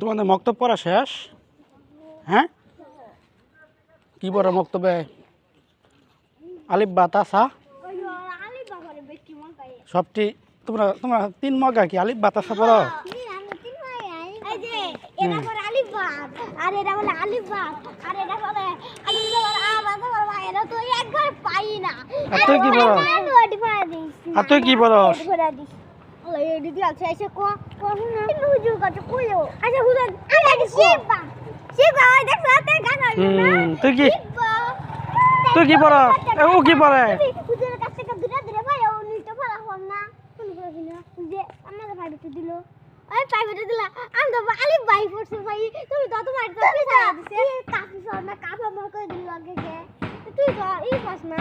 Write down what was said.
তোমাদের মক্তব পড়া শেষ? হ্যাঁ, কি পড়া মক্তবে? আলিফ বা তা সা সবটি তোমরা তোমরা 3 মগা কি আলিফ বা তা সা পড়ো? তুই কি পড়ো? আর তুই কি পড়ো? দিদি আছে এসে কো কো না হুজুর কাছে কইও আচ্ছা হুজুর আরে শিবা শিবা ওই দেখ সাথে গান হলো না তুই কি পড়ো? ও কি পড়ে? হুজুরের কাছে থেকে দূরে দূরে ভাই ও নিতে পারা হল না কোন করে না যে আমাকে প্রাইভেটে দিল ওই প্রাইভেটে দিলা আমি তো আলিফ ভাই পড়ছে ভাই তুমি তো তোমার তো কি সারা দিছে কাফি সর না কাফা মর করে দিল আগে তুই তো এই পাস না